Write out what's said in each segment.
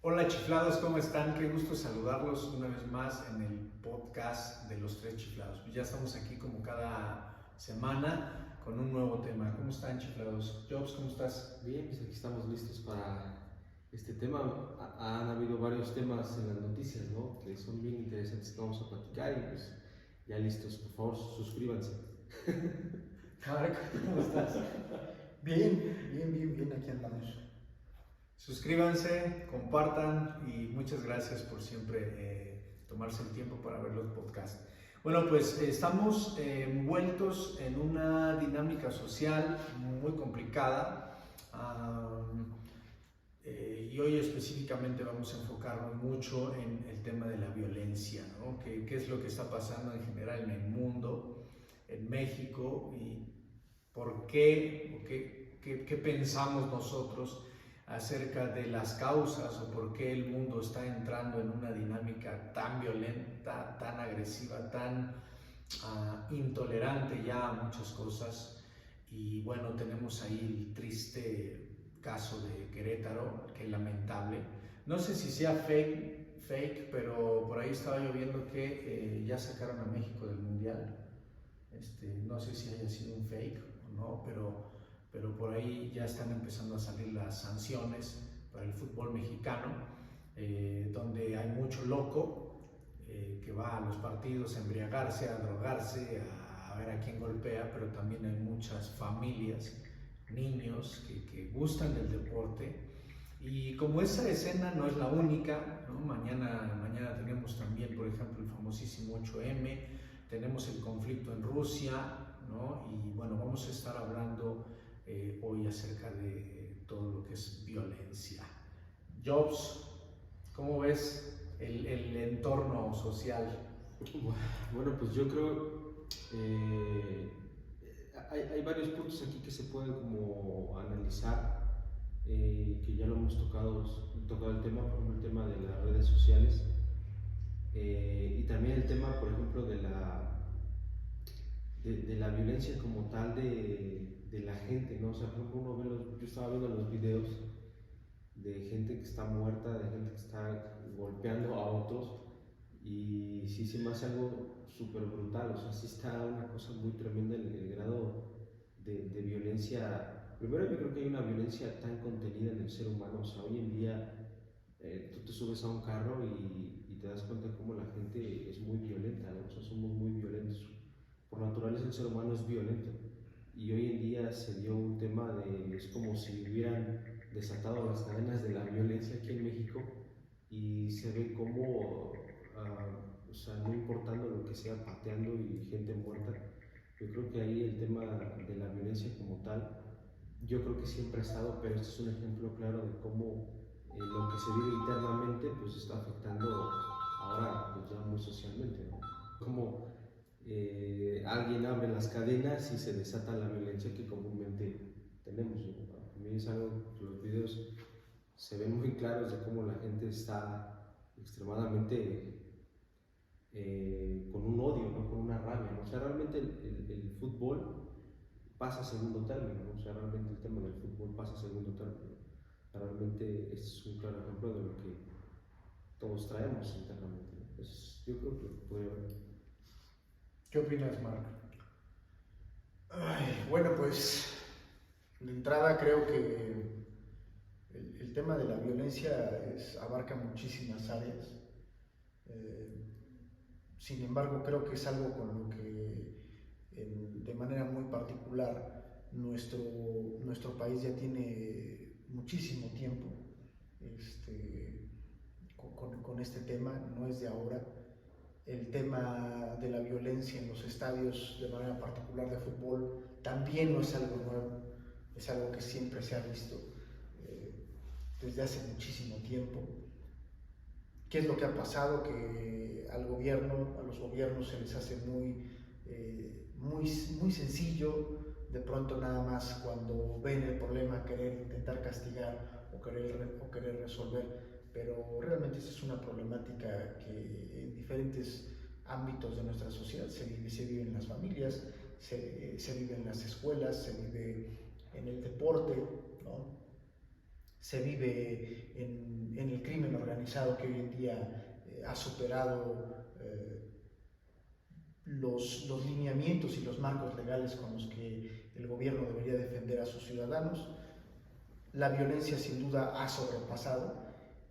Hola chiflados, ¿cómo están? Qué gusto saludarlos una vez más en el podcast de los tres chiflados. Ya estamos aquí como cada semana con un nuevo tema. ¿Cómo están chiflados? Jobs, ¿cómo estás? Bien, pues aquí estamos listos para este tema. Han habido varios temas en las noticias, ¿no? Que son bien interesantes que vamos a platicar y pues ya listos. Por favor, suscríbanse. Marco, ¿cómo estás? Bien, aquí andamos. Suscríbanse, compartan y muchas gracias por siempre tomarse el tiempo para ver los podcasts. Bueno, pues estamos envueltos en una dinámica social muy complicada. Y hoy específicamente vamos a enfocarnos mucho en el tema de la violencia, ¿no? ¿Qué es lo que está pasando en general en el mundo, en México, y por qué pensamos nosotros acerca de las causas o por qué el mundo está entrando en una dinámica tan violenta, tan agresiva, tan intolerante ya a muchas cosas. Y bueno, tenemos ahí el triste caso de Querétaro, que es lamentable. No sé si sea fake, pero por ahí estaba yo viendo que ya sacaron a México del Mundial. No sé si haya sido un fake o no, pero por ahí ya están empezando a salir las sanciones para el fútbol mexicano, donde hay mucho loco que va a los partidos a embriagarse, a drogarse, a ver a quién golpea, pero también hay muchas familias, niños que gustan del deporte. Y como esa escena no es la única, ¿no? Mañana tenemos también, por ejemplo, el famosísimo 8M, tenemos el conflicto en Rusia, ¿no? Y bueno, vamos a estar hablando hoy acerca de todo lo que es violencia. Jobs, ¿cómo ves el entorno social? Bueno, pues yo creo hay varios puntos aquí que se pueden como analizar, que ya lo hemos tocado el tema, por ejemplo, el tema de las redes sociales, y también el tema, por ejemplo, de la violencia como tal de la gente, ¿no? O sea, por ejemplo, yo estaba viendo los videos de gente que está muerta, de gente que está golpeando a otros, y sí se me hace algo súper brutal, o sea, sí está una cosa muy tremenda el grado de violencia. Primero yo creo que hay una violencia tan contenida en el ser humano, o sea, hoy en día tú te subes a un carro y te das cuenta cómo la gente es muy violenta, ¿no? O sea, somos muy violentos. Por naturaleza el ser humano es violento. Y hoy en día se dio un tema es como si hubieran desatado las cadenas de la violencia aquí en México y se ve como, o sea, no importando lo que sea, pateando y gente muerta. Yo creo que ahí el tema de la violencia como tal, yo creo que siempre ha estado, pero este es un ejemplo claro de cómo lo que se vive internamente pues está afectando ahora pues ya muy socialmente, ¿no? Como alguien abre las cadenas y se desata la violencia que comúnmente tenemos, ¿no? A mí es algo que los videos se ven muy claros de cómo la gente está extremadamente con un odio, ¿no? Con una rabia, ¿no? O sea, realmente el fútbol pasa a segundo término, ¿no? O sea, realmente el tema del fútbol pasa a segundo término. Realmente es un claro ejemplo de lo que todos traemos internamente, ¿no? Pues yo creo que podría haber. ¿Qué opinas, Marco? Bueno, pues de entrada creo que el tema de la violencia abarca muchísimas áreas. Eh, Sin embargo, creo que es algo con lo que de manera muy particular nuestro país ya tiene muchísimo tiempo con este tema, no es de ahora. El tema de la violencia en los estadios, de manera particular de fútbol, también no es algo nuevo, es algo que siempre se ha visto desde hace muchísimo tiempo. ¿Qué es lo que ha pasado? Que a los gobiernos se les hace muy sencillo, de pronto nada más cuando ven el problema querer intentar castigar o querer resolver, pero realmente esa es una problemática que en diferentes ámbitos de nuestra sociedad se vive en las familias, se vive en las escuelas, se vive en el deporte, ¿no? se vive en el crimen organizado que hoy en día ha superado los lineamientos y los marcos legales con los que el gobierno debería defender a sus ciudadanos. La violencia sin duda ha sobrepasado,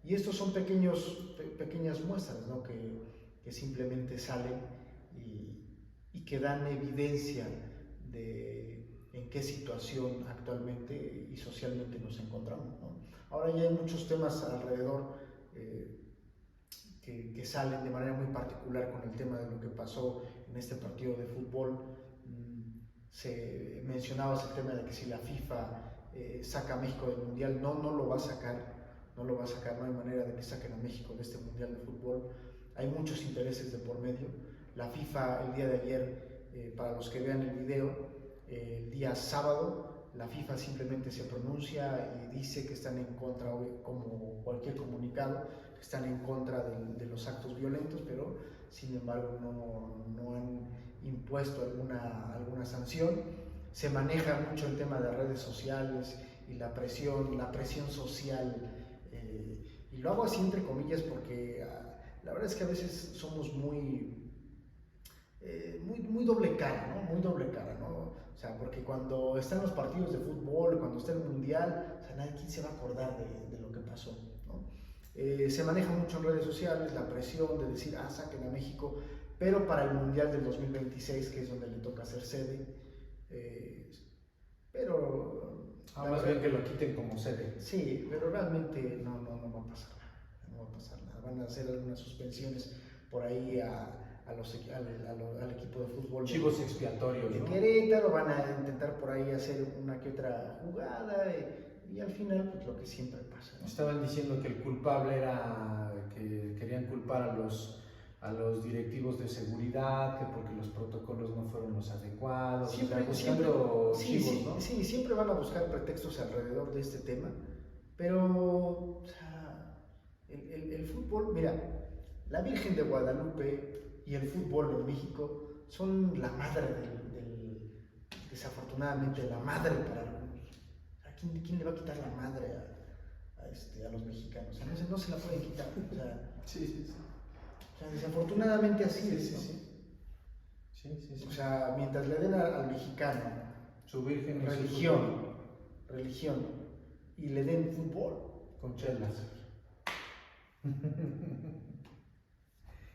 y estos son pequeñas muestras, ¿no? que simplemente salen y que dan evidencia de en qué situación actualmente y socialmente nos encontramos, ¿no? Ahora ya hay muchos temas alrededor que salen de manera muy particular con el tema de lo que pasó en este partido de fútbol. Se mencionaba el tema de que si la FIFA saca a México del Mundial. No lo va a sacar, no hay manera de que saquen a México de este Mundial de Fútbol. Hay muchos intereses de por medio. La FIFA el día de ayer, para los que vean el video, el día sábado, la FIFA simplemente se pronuncia y dice que están en contra, como cualquier comunicado, que están en contra de los actos violentos, pero sin embargo no han impuesto alguna sanción. Se maneja mucho el tema de redes sociales y la presión social, y lo hago así entre comillas porque la verdad es que a veces somos muy doble cara, ¿no? Muy doble cara, ¿no? O sea, porque cuando están los partidos de fútbol, cuando está el mundial, o sea, ¿quién se va a acordar de lo que pasó, ¿no? Se maneja mucho en redes sociales la presión de decir, saquen a México, pero para el mundial del 2026, que es donde le toca ser sede, pero más bien que lo quiten como sede. Sí, pero realmente no va a pasar nada, no va a pasar nada. Van a hacer algunas suspensiones por ahí al equipo de fútbol chivos expiatorios, de ¿no? Querétaro. Van a intentar por ahí hacer una que otra jugada y al final pues lo que siempre pasa, ¿no? Estaban diciendo que el culpable era que querían culpar a los directivos de seguridad, que porque los protocolos no fueron los adecuados, siempre, siempre van a buscar pretextos alrededor de este tema, pero o sea, el fútbol, mira, la Virgen de Guadalupe y el fútbol en México son la madre desafortunadamente la madre para algunos. ¿Quién le va a quitar la madre a los mexicanos? O sea, no se la pueden quitar, o sea, sí. O sea, desafortunadamente así es, ¿no? Sí. O sea, mientras le den al mexicano su virgen religión y le den fútbol con chelas.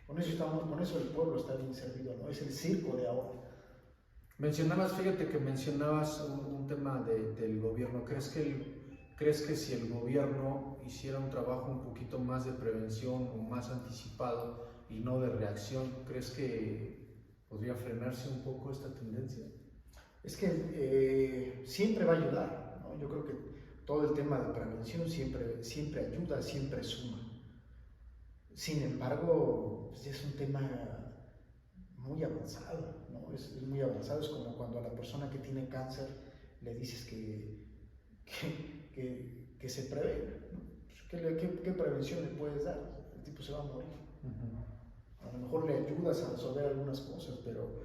Con eso el pueblo está bien servido, ¿no? Es el circo de ahora. Fíjate que mencionabas un tema del gobierno. ¿Crees que si el gobierno hiciera un trabajo un poquito más de prevención o más anticipado y no de reacción, crees que podría frenarse un poco esta tendencia? Es que siempre va a ayudar, ¿no? Yo creo que todo el tema de prevención siempre ayuda, siempre suma. Sin embargo, pues es un tema muy avanzado, ¿no? Es muy avanzado. Es como cuando a la persona que tiene cáncer le dices que se prevenga, ¿no? ¿Qué prevención le puedes dar? El tipo se va a morir. A lo mejor le ayudas a resolver algunas cosas, pero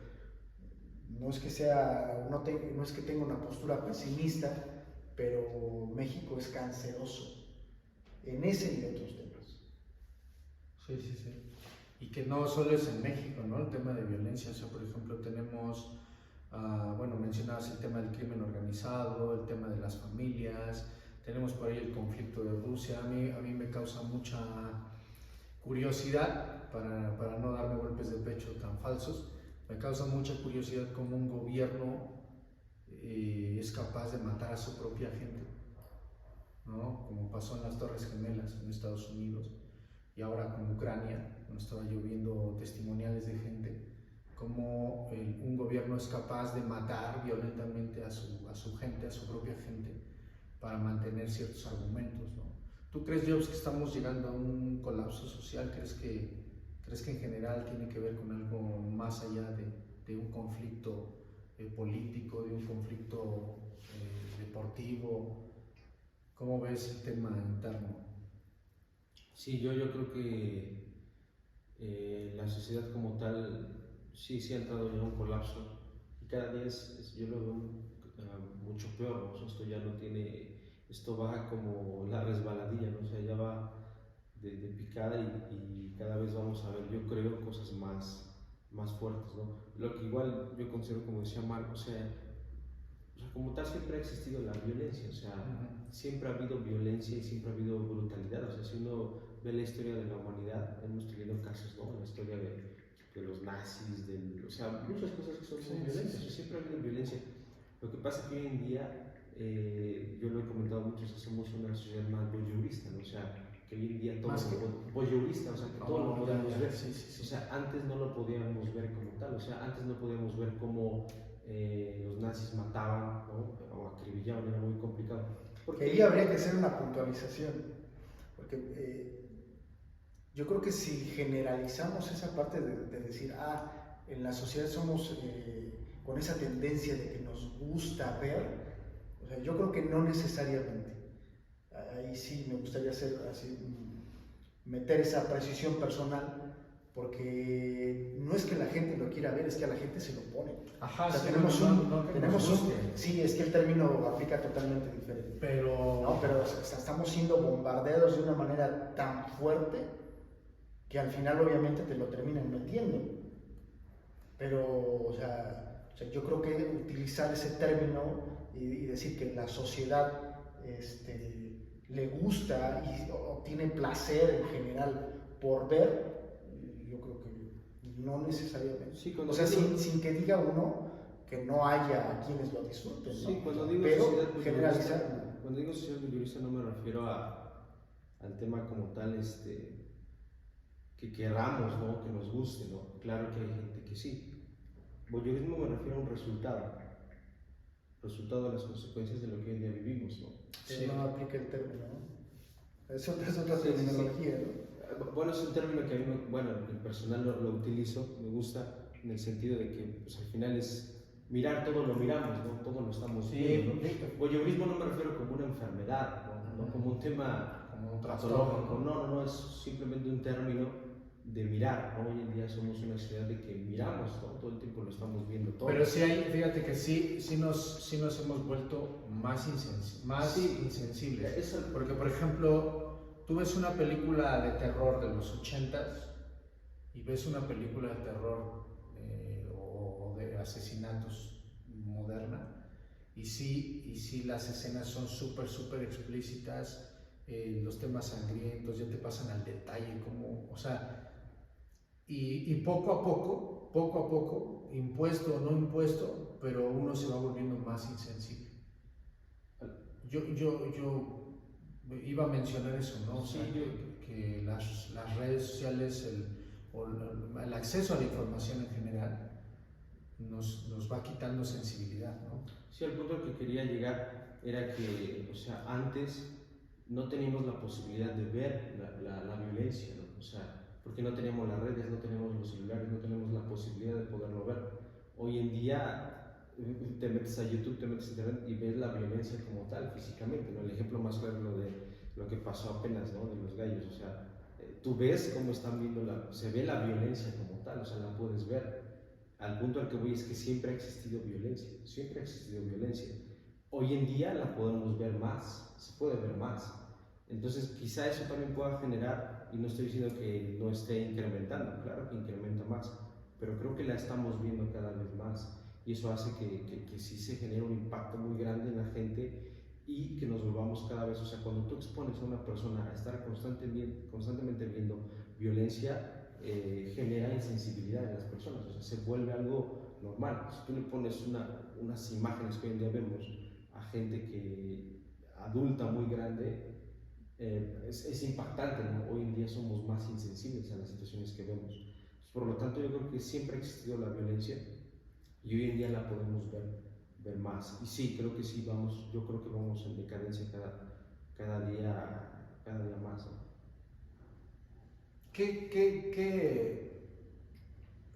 no es que tenga una postura pesimista, pero México es canceroso en ese y otros temas. Sí. Y que no solo es en México, ¿no? El tema de violencia. O sea, por ejemplo, tenemos, mencionabas el tema del crimen organizado, el tema de las familias, tenemos por ahí el conflicto de Rusia. A mí me causa mucha curiosidad, para no darme golpes de pecho tan falsos, me causa mucha curiosidad cómo un gobierno es capaz de matar a su propia gente, ¿no? Como pasó en las Torres Gemelas en Estados Unidos y ahora con Ucrania, donde estaba lloviendo testimoniales de gente, cómo un gobierno es capaz de matar violentamente a su gente, a su propia gente, para mantener ciertos argumentos, ¿no? ¿Tú crees, Jobs, que estamos llegando a un colapso social? ¿Crees que en general tiene que ver con algo más allá de un conflicto político, de un conflicto deportivo? ¿Cómo ves el tema interno? Sí, yo creo que la sociedad como tal sí ha entrado ya en un colapso y cada día yo lo veo mucho peor, ¿no? Esto ya no tiene, esto va como la resbaladilla, ¿no? O sea, ya va de picada y cada vez vamos a ver, yo creo, cosas más fuertes, ¿no? Lo que igual yo considero, como decía Marco, o sea, como tal siempre ha existido la violencia, o sea, siempre ha habido violencia y siempre ha habido brutalidad, o sea, si uno ve la historia de la humanidad, hemos tenido casos, ¿no? La historia de los nazis, o sea, muchas cosas que son muy violentas, o sea, siempre ha habido violencia. Lo que pasa es que hoy en día, yo lo he comentado mucho, somos una sociedad más voyeurista, ¿no? O sea, que hoy en día todo voyeurista, o sea, que todo lo podemos ver. O sea, antes no lo podíamos ver como tal, o sea, antes no podíamos ver cómo los nazis mataban, ¿no? O acribillaban, era muy complicado. Porque ahí habría que hacer una puntualización, porque yo creo que si generalizamos esa parte de decir, en la sociedad somos con esa tendencia de que nos gusta ver, o sea, yo creo que no necesariamente. Ahí sí me gustaría hacer así, meter esa precisión personal, porque no es que la gente lo quiera ver, es que a la gente se lo pone. Ajá, o sea, sí, tenemos un, sí, es que el término aplica totalmente diferente. Pero estamos siendo bombardeados de una manera tan fuerte que al final obviamente te lo terminan metiendo. Pero, o sea, yo creo que utilizar ese término y decir que la sociedad le gusta y obtiene placer en general por ver, yo creo que no necesariamente. Sí, o sea, sin que diga uno que no haya quienes lo disfruten, ¿no? Sí, cuando digo pero sociedad generalizar. cuando digo sociedad voyeurista no me refiero al tema como tal, que queramos, ¿no? Que nos guste, ¿no? Claro que hay gente que sí. Voyeurismo me refiero a un resultado de las consecuencias de lo que hoy en día vivimos, ¿no? Sí. No aplica el término, ¿no? Es otra terminología, ¿no? Bueno, es un término que a mí, en personal lo utilizo, me gusta, en el sentido de que pues, al final es mirar, todo lo miramos, ¿no? Todo lo estamos viendo, ¿no? Voyeurismo no me refiero como una enfermedad, no como un tema como un patológico, no, es simplemente un término de mirar, ¿no? Hoy en día somos una sociedad de que miramos, ¿no? Todo el tiempo lo estamos viendo todo. Pero sí fíjate que sí nos hemos vuelto más insensibles. Porque, por ejemplo, tú ves una película de terror de los 80s y ves una película de terror o de asesinatos moderna, y sí las escenas son súper explícitas, los temas sangrientos ya te pasan al detalle, como, o sea, y poco a poco, impuesto o no impuesto, pero uno se va volviendo más insensible. Yo iba a mencionar eso, ¿no? O sea, que las redes sociales, el acceso a la información en general, nos va quitando sensibilidad, ¿no? Sí, el punto al que quería llegar era que, o sea, antes no teníamos la posibilidad de ver la violencia, ¿no? O sea, porque no teníamos las redes, no teníamos los celulares, no teníamos la posibilidad de poderlo ver. Hoy en día te metes a YouTube, te metes a internet y ves la violencia como tal, físicamente, ¿no? El ejemplo más claro es lo de pasó apenas, ¿no? De los gallos, o sea, tú ves cómo están viendo, se ve la violencia como tal, o sea, la puedes ver. Al punto al que voy es que siempre ha existido violencia, siempre ha existido violencia. Hoy en día la podemos ver más, se puede ver más. Entonces, quizá eso también pueda generar, y no estoy diciendo que no esté incrementando, claro que incrementa más, pero creo que la estamos viendo cada vez más, y eso hace que sí se genere un impacto muy grande en la gente y que nos volvamos cada vez, o sea, cuando tú expones a una persona a estar constantemente viendo violencia, genera insensibilidad en las personas, o sea, se vuelve algo normal. Si tú le pones unas imágenes que hoy en día vemos a gente adulta muy grande, es impactante, ¿no? Hoy en día somos más insensibles a las situaciones que vemos. Por lo tanto, yo creo que siempre ha existido la violencia y hoy en día la podemos ver más. Y sí, creo que sí, yo creo que vamos en decadencia cada día más, ¿no?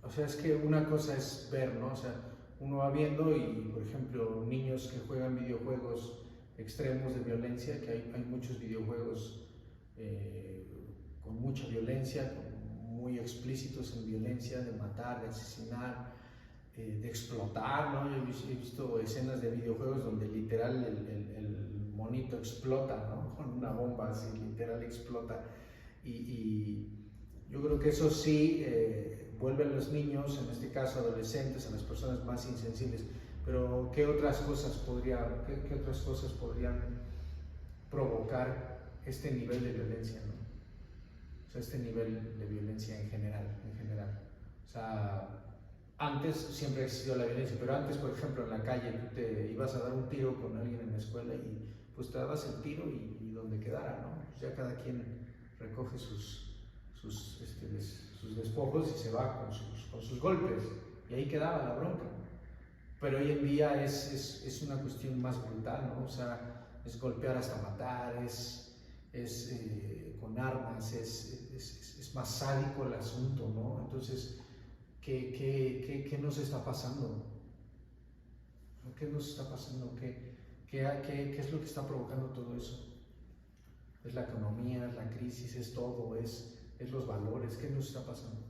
O sea, es que una cosa es ver, ¿no? O sea, uno va viendo y, por ejemplo, niños que juegan videojuegos extremos de violencia, que hay muchos videojuegos con mucha violencia, muy explícitos en violencia, de matar, de asesinar, de explotar, ¿no? Yo he visto escenas de videojuegos donde literal el monito explota, ¿no? Con una bomba, así literal explota. Y yo creo que eso sí vuelve a los niños, en este caso adolescentes, a las personas más insensibles. Pero ¿qué otras cosas podrían provocar este nivel de violencia, ¿no? O sea, este nivel de violencia en general. O sea, antes siempre ha existido la violencia, pero antes, por ejemplo, en la calle tú te ibas a dar un tiro con alguien en la escuela y pues te dabas el tiro y donde quedara, ¿no? Pues ya cada quien recoge sus despojos y se va con sus golpes, y ahí quedaba la bronca. Pero hoy en día es una cuestión más brutal, ¿no? O sea, es golpear hasta matar, con armas, es más sádico el asunto, ¿no? Entonces, ¿qué nos está pasando? ¿Qué nos está pasando? ¿Qué es lo que está provocando todo eso? ¿Es la economía, es la crisis, es todo, es los valores? ¿Qué nos está pasando?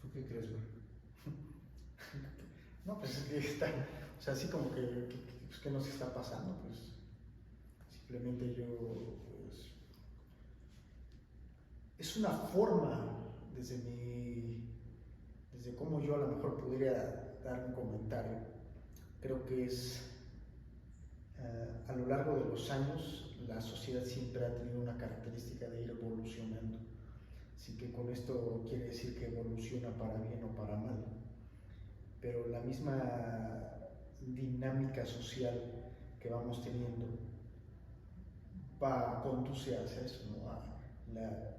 ¿Tú qué crees, güey? No, pues es que está, o sea, así como que pues, ¿qué nos está pasando? Pues simplemente yo, pues, es una forma, desde cómo yo a lo mejor podría dar un comentario, creo que es, a lo largo de los años, la sociedad siempre ha tenido una característica de ir evolucionando. Así que con esto quiere decir que evoluciona para bien o para mal. Pero la misma dinámica social que vamos teniendo conduce hacia eso, ¿no?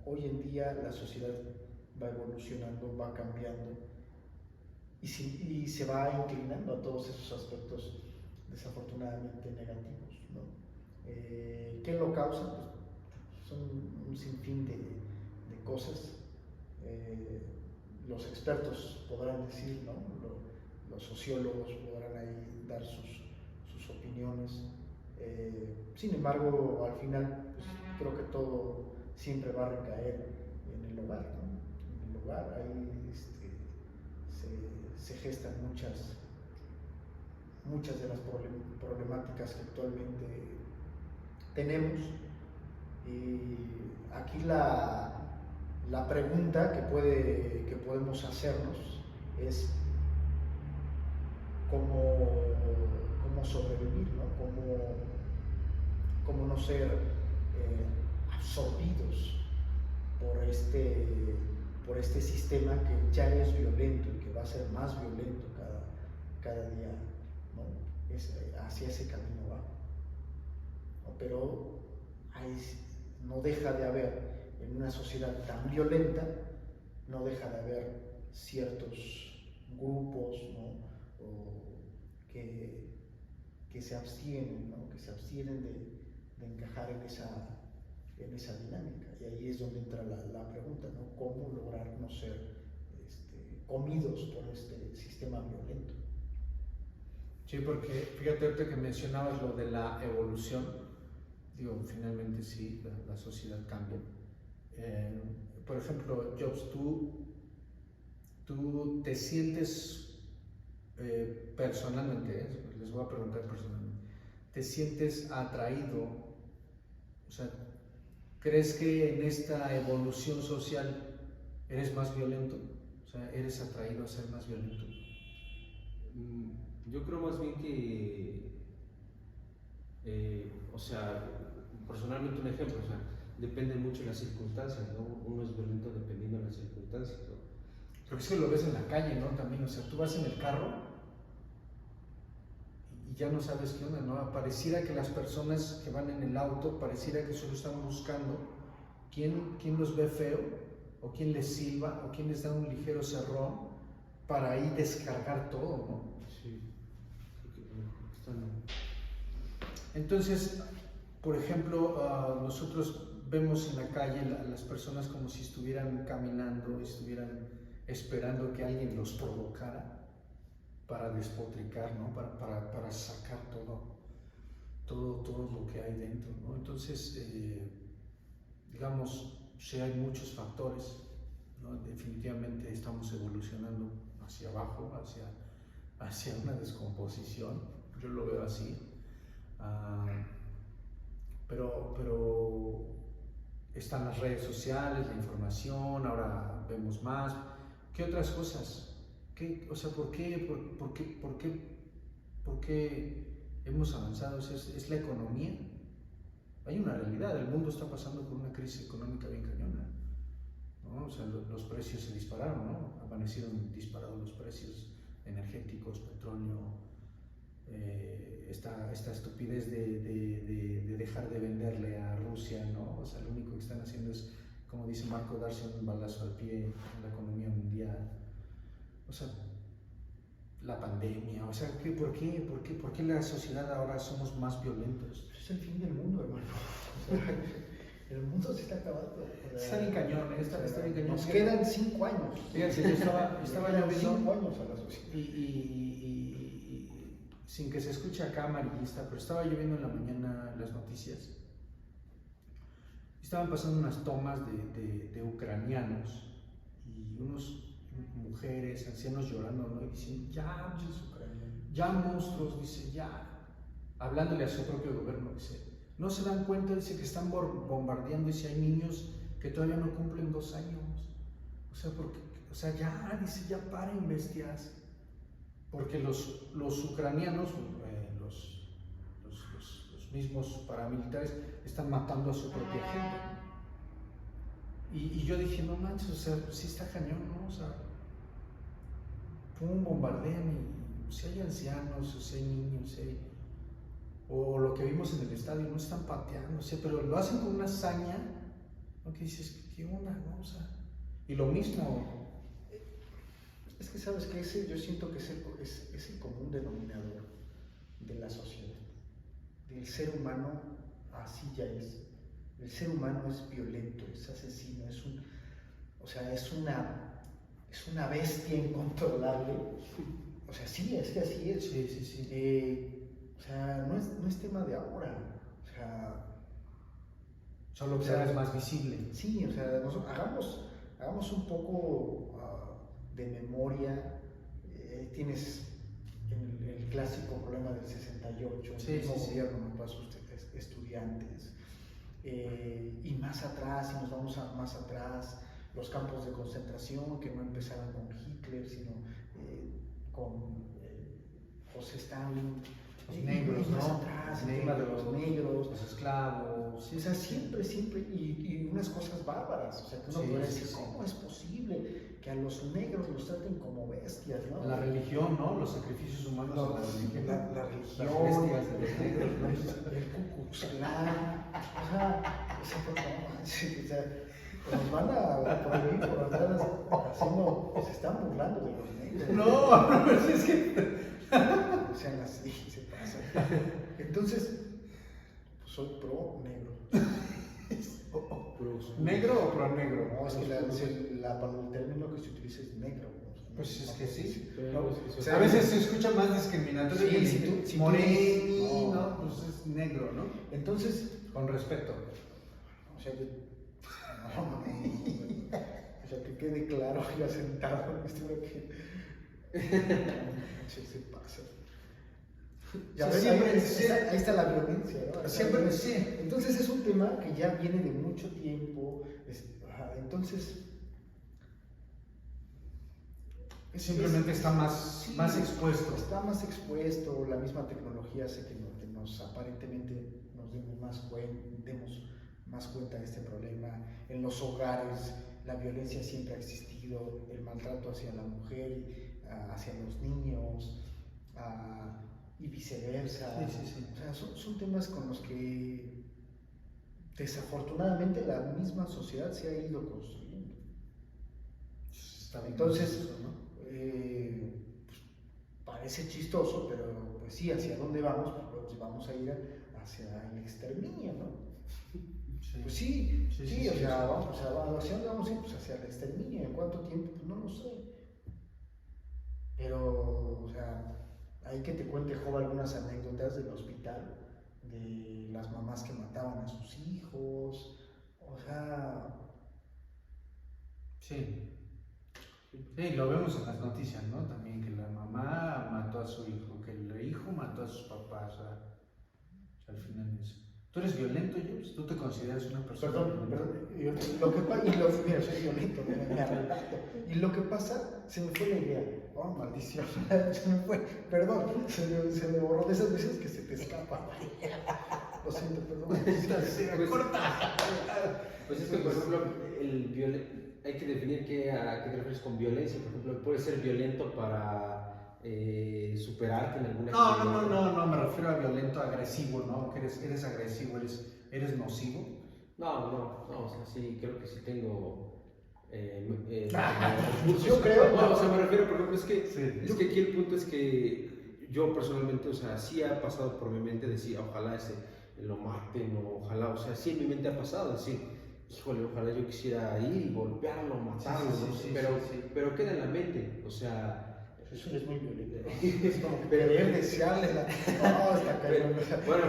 Hoy en día la sociedad va evolucionando, va cambiando y se va inclinando a todos esos aspectos desafortunadamente negativos, ¿no? ¿Qué lo causa? Pues son un sinfín de cosas. Los expertos podrán decir, ¿no? Los sociólogos podrán ahí dar sus opiniones. Sin embargo, al final, pues, creo que todo siempre va a recaer en el hogar, ¿no? En el hogar, ahí se gestan muchas de las problemáticas que actualmente tenemos. Y aquí la pregunta que podemos hacernos es cómo sobrevivir, ¿no? Cómo no ser absorbidos por este sistema que ya es violento y que va a ser más violento cada día, ¿no? Hacia ese camino va, ¿no? Pero no deja de haber, en una sociedad tan violenta, no deja de haber ciertos grupos, ¿no? Que se abstienen, ¿no? Que se abstienen de encajar en esa dinámica. Y ahí es donde entra la pregunta, ¿no? ¿Cómo lograr no ser comidos por este sistema violento? Sí, porque fíjate ahorita que mencionabas lo de la evolución, digo, finalmente sí, la sociedad cambia. Por ejemplo, Jobs, tú te sientes personalmente, les voy a preguntar personalmente, ¿te sientes atraído? O sea, ¿crees que en esta evolución social eres más violento? O sea, ¿eres atraído a ser más violento? Yo creo más bien que, o sea, personalmente un ejemplo, o sea, depende mucho de las circunstancias, ¿no? Uno es violento dependiendo de las circunstancias, ¿no? Pero es que lo ves en la calle, ¿no? También, o sea, tú vas en el carro y ya no sabes qué onda, ¿no? Pareciera que las personas que van en el auto, pareciera que solo están buscando quién los ve feo, o quién les silba, o quién les da un ligero cerrón para ahí descargar todo, ¿no? Sí. Entonces, por ejemplo, nosotros vemos en la calle a las personas como si estuvieran caminando, estuvieran esperando que alguien los provocara para despotricar, ¿no? Para sacar todo lo que hay dentro, ¿no? Entonces, digamos, sí hay muchos factores, ¿no? Definitivamente estamos evolucionando hacia abajo, hacia una descomposición, yo lo veo así. Ah, pero están las redes sociales, la información, ahora vemos más. ¿Qué otras cosas? O sea, por qué hemos avanzado? ¿Es la economía? Hay una realidad, el mundo está pasando por una crisis económica bien cañona, ¿no? O sea, los precios se dispararon, ¿no? Amanecieron disparados los precios energéticos, petróleo, esta estupidez de dejar de venderle a Rusia, ¿no? O sea, lo único que están haciendo es, como dice Marco, darse un balazo al pie en la economía mundial. O sea, la pandemia, o sea, ¿por qué la sociedad ahora somos más violentos? Es el fin del mundo, hermano. O sea, el mundo se está acabando. Está bien cañón, está bien cañón. Nos quedan 5 años. Fíjense, yo estaba lloviendo 5 años a la sociedad. Y sin que se escuche acá amarillista, pero estaba lloviendo en la mañana las noticias. Estaban pasando unas tomas de ucranianos y unos mujeres, ancianos llorando, ¿no? Y dicen, ya monstruos, dice, ya, hablándole a su propio gobierno, dice, no se dan cuenta, dice, que están bombardeando, dice, hay niños que todavía no cumplen 2 años, o sea, ya, dice, ya paren, bestias, porque los ucranianos, los mismos paramilitares, están matando a su propia gente. Y yo dije, no manches, o sea, sí está cañón, ¿no? O sea, pum, bombardean y si hay ancianos, o si hay niños, o lo que vimos en el estadio, no están pateando, o sea, pero lo hacen con una hazaña, ¿no? Que dices, ¿qué onda, no? O sea, y lo mismo. Es que sabes que yo siento que es el común denominador de la sociedad, del ser humano, así ya es. El ser humano es violento, es asesino, es una bestia incontrolable. O sea, sí, es que así es. Sí. O sea, no es tema de ahora. O sea, solo que sea más visible. Sí, o sea, hagamos un poco de memoria. Tienes el clásico problema del 68, el mismo gobierno mató a sus estudiantes. Y más atrás, si nos vamos más atrás, los campos de concentración que no empezaron con Hitler, sino con José Stalin, los negros, más ¿no? atrás, el tema de los negros, los esclavos. O sea, siempre, y unas cosas bárbaras, o sea, que uno puede decir, ¿cómo es posible que a los negros los traten como bestias, ¿no? La religión, ¿no? Los sacrificios humanos a la religión. La religión, las bestias de los negros, ¿no? El Ku Klux Klan, o sea, nos van a prohibir por andar haciendo, se están burlando de los negros. No, es que... O sea, así se pasa. Entonces, pues soy pro negro. ¿Negro o pro negro? No, es que el término que se utiliza es negro. Pues es que sí. O sea, a veces se escucha más discriminatorio que si moreno, no, pues es negro, ¿no? Entonces, con respeto. O sea, o sea, que quede claro, ya sentado, que se pasa. Ya ves, ahí está la violencia, ¿no? Siempre, sí. Entonces es un tema que ya viene de mucho tiempo. Entonces simplemente está más expuesto. Está más expuesto, la misma tecnología hace que nos aparentemente nos demos más cuenta de este problema. En los hogares la violencia siempre ha existido, el maltrato hacia la mujer, hacia los niños, y viceversa. Sí. O sea, son temas con los que desafortunadamente la misma sociedad se ha ido construyendo. Entonces, pues, parece chistoso, pero pues sí, ¿hacia dónde vamos? Pues vamos a ir hacia el exterminio, ¿no? Pues sí, o sea, ¿hacia dónde vamos a ir? Pues hacia el exterminio. ¿En cuánto tiempo? Pues no lo sé. Pero, o sea, hay que te cuente, Job, algunas anécdotas del hospital, de las mamás que mataban a sus hijos, o sea... Sí, lo vemos en las noticias, ¿no? También que la mamá mató a su hijo, que el hijo mató a sus papás, o sea, Al final es. ¿Tú eres violento, Jules? ¿Tú te consideras una persona Perdón, violenta? lo que pasa, mira, soy violento, me arrebato. Y lo que pasa, se me fue la idea. Oh, maldición, se me fue. Perdón, se me borró de esas veces que se te escapa. Lo siento, perdón. ¡Corta! Pues es que, por ejemplo, hay que definir a qué te refieres con violencia. Por ejemplo, puede ser violento para superarte en alguna No, me refiero a violento, agresivo, ¿no? Que eres agresivo, eres nocivo. No, o sea, sí, creo que sí tengo. Yo creo. No, o sea, me refiero, por ejemplo, es que aquí el punto es que yo personalmente, o sea, sí ha pasado por mi mente decir, ojalá lo maten, o ojalá, o sea, sí en mi mente ha pasado decir, híjole, ojalá yo quisiera ir y golpearlo, matarlo, pero queda en la mente, o sea. Eso es muy violento. Es como querer desearle la. No, está cayendo. Bueno,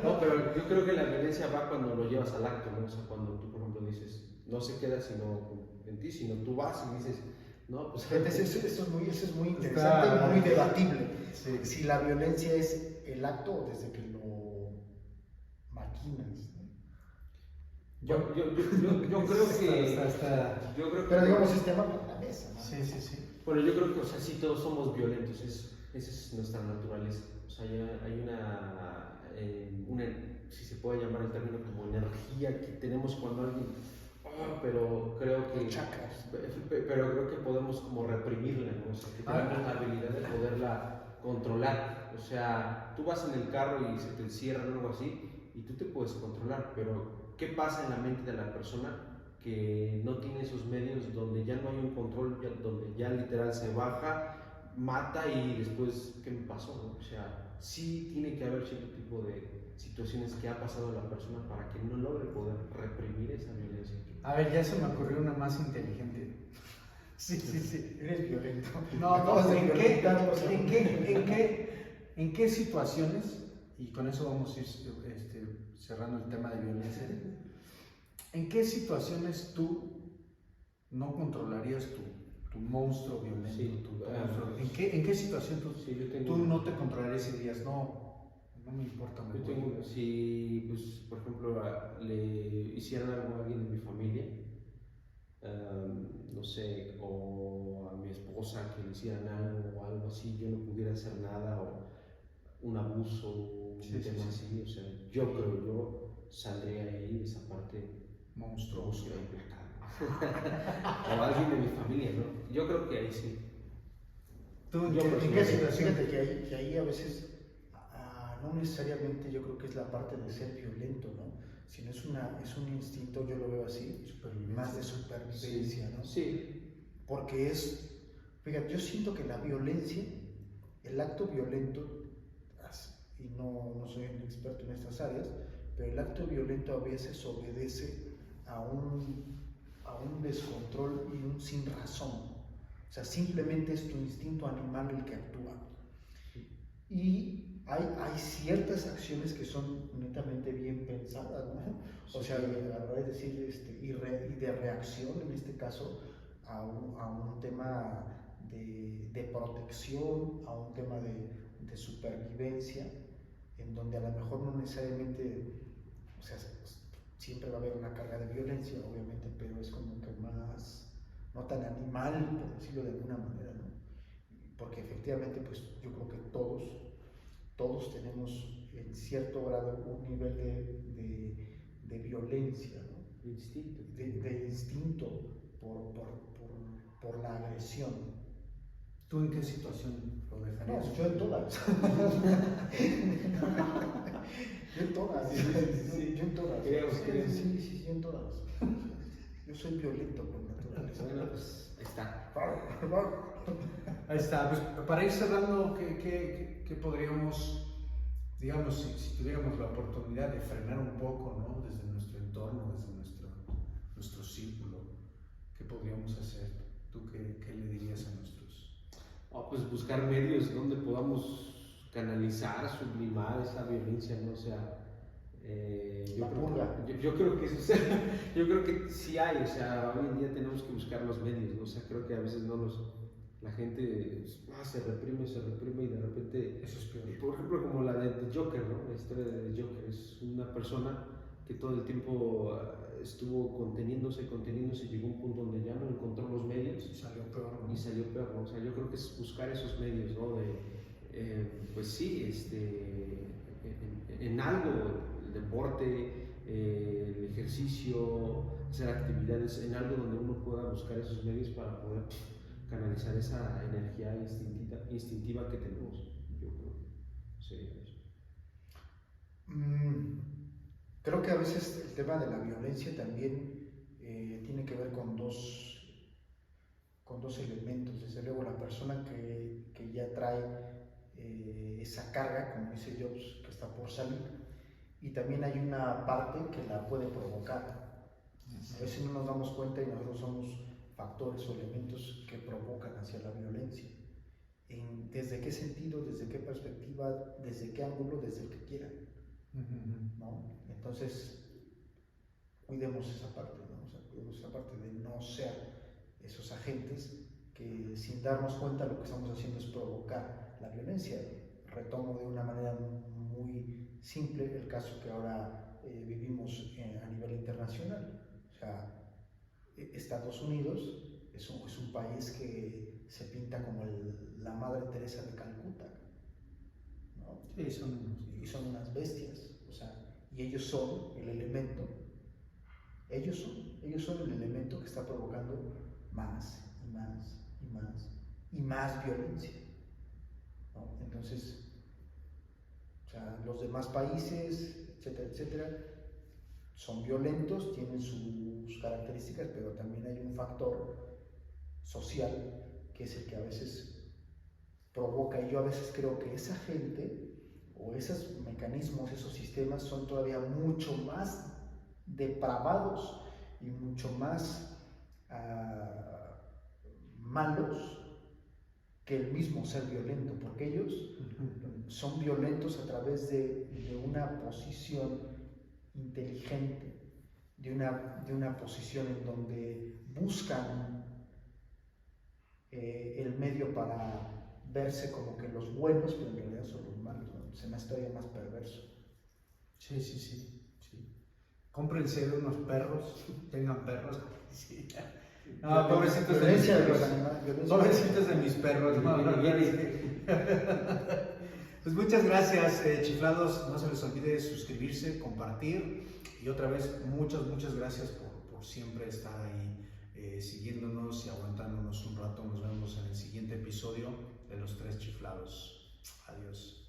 no, pero yo creo que la violencia va cuando lo llevas al acto, ¿no? O sea, cuando tú, por ejemplo, dices, no se queda sino en ti, sino tú vas y dices, no, pues. Eso es muy interesante y muy debatible. Sí. Si la violencia es el acto o desde que lo maquinas. Yo creo que. Yo creo que. Pero digamos, es tema para la mesa, ¿no? Sí. Bueno, yo creo que, o sea, sí, todos somos violentos, esa es nuestra naturaleza. O sea, hay una, si se puede llamar el término, como energía que tenemos cuando alguien. Pero creo que. Chakras. Pero creo que podemos como reprimirla, ¿no? O sea, que tenemos la habilidad de poderla controlar. O sea, tú vas en el carro y se te encierran o algo así, y tú te puedes controlar, pero ¿qué pasa en la mente de la persona que no tiene esos medios, donde ya no hay un control, donde ya literal se baja, mata y después, ¿qué me pasó? ¿No? O sea, sí tiene que haber cierto tipo de situaciones que ha pasado a la persona para que no logre poder reprimir esa violencia. A ver, ya se me ocurrió una más inteligente. Sí. Eres violento. No, ¿en qué situaciones, y con eso vamos a ir cerrando el tema de violencia, ¿en qué situaciones tú no controlarías tu monstruo violento? Sí, ¿En qué situación tú yo no te controlarías y dirías, no me importa? Si, pues, por ejemplo, le hicieran algo a alguien de mi familia, no sé, o a mi esposa que le hicieran algo o algo así, yo no pudiera hacer nada, o un abuso, un tema así, o sea, yo saldría ahí de esa parte Monstruoso. O alguien de mi familia, ¿no? Yo creo que ahí sí. ¿En qué situación? Fíjate que ahí a veces no necesariamente yo creo que es la parte de ser violento, ¿no? Sino es un instinto, yo lo veo así, más de supervivencia, ¿no? Sí. Porque fíjate, yo siento que la violencia, el acto violento, y no soy un experto en estas áreas, pero el acto violento a veces obedece a un descontrol y un sin razón. O sea, simplemente es tu instinto animal el que actúa. Y hay ciertas acciones que son netamente bien pensadas, ¿no? O sea, a la hora de decir, y de reacción, en este caso, a un tema de protección, a un tema de supervivencia, en donde a lo mejor no necesariamente, o sea, siempre va a haber una carga de violencia, obviamente, pero es como que más, no tan animal, por decirlo de alguna manera, ¿no? Porque efectivamente, pues yo creo que todos tenemos en cierto grado un nivel de violencia, ¿no? Instinto. De instinto por la agresión. ¿Tú en qué situación lo dejarías? No, yo en todas. Yo en todas. Yo en todas. Sí, yo en todas. Yo soy violento por naturaleza. Bueno, pues está. Ahí está. Pues para ir cerrando, ¿qué podríamos, digamos, si tuviéramos la oportunidad de frenar un poco, ¿no? Desde nuestro entorno, desde nuestro círculo, ¿qué podríamos hacer? ¿Tú qué le dirías a nuestros? Pues buscar medios donde podamos canalizar, sublimar esa violencia, ¿no? O sea, yo creo que eso, yo creo que sí hay, o sea, hoy en día tenemos que buscar los medios, ¿no? O sea, creo que a veces no la gente se reprime y de repente, Eso es peor. por ejemplo, como la de Joker, ¿no? La historia de Joker es una persona que todo el tiempo estuvo conteniéndose, llegó a un punto donde ya no encontró los medios Y salió peor, ¿no? y salió peor, ¿no? O sea, yo creo que es buscar esos medios, ¿no? Pues sí, en algo, el deporte, el ejercicio, hacer actividades, en algo donde uno pueda buscar esos medios para poder canalizar esa energía instintiva que tenemos. Yo creo que sería eso. Creo que a veces el tema de la violencia también tiene que ver con dos elementos. Desde luego la persona que ya trae esa carga, como dice Jobs, que está por salir, y también hay una parte que la puede provocar. A veces no nos damos cuenta y nosotros somos factores o elementos que provocan hacia la violencia. ¿Desde qué sentido, desde qué perspectiva, desde qué ángulo, desde el que quieran? ¿No? Entonces, cuidemos esa parte, ¿no? O sea, cuidemos esa parte de no ser esos agentes que sin darnos cuenta lo que estamos haciendo es provocar la violencia. Retomo de una manera muy simple el caso que ahora vivimos a nivel internacional. O sea, Estados Unidos es un país que se pinta como la Madre Teresa de Calcuta, ¿no? Sí, son unas bestias, o sea, y ellos son el elemento, ellos son el elemento que está provocando más y más y más y más violencia, ¿no? Entonces, o sea, los demás países, etcétera, etcétera, son violentos, tienen sus características, pero también hay un factor social que es el que a veces provoca, y yo a veces creo que esa gente o esos mecanismos, esos sistemas son todavía mucho más depravados y mucho más malos que el mismo ser violento, porque ellos son violentos a través de una posición inteligente, de una posición en donde buscan el medio para verse como que los buenos, pero en realidad son los malos, ¿no? Se me hace todavía más perverso. Sí. Cómprense de unos perros, tengan perros. Sí. No, pobrecitos de mis perros. Pobrecitos de mis perros. No, pues muchas gracias, chiflados. No se les olvide suscribirse, compartir. Y otra vez, muchas gracias por siempre estar ahí siguiéndonos y aguantándonos un rato. Nos vemos en el siguiente episodio de Los Tres Chiflados. Adiós.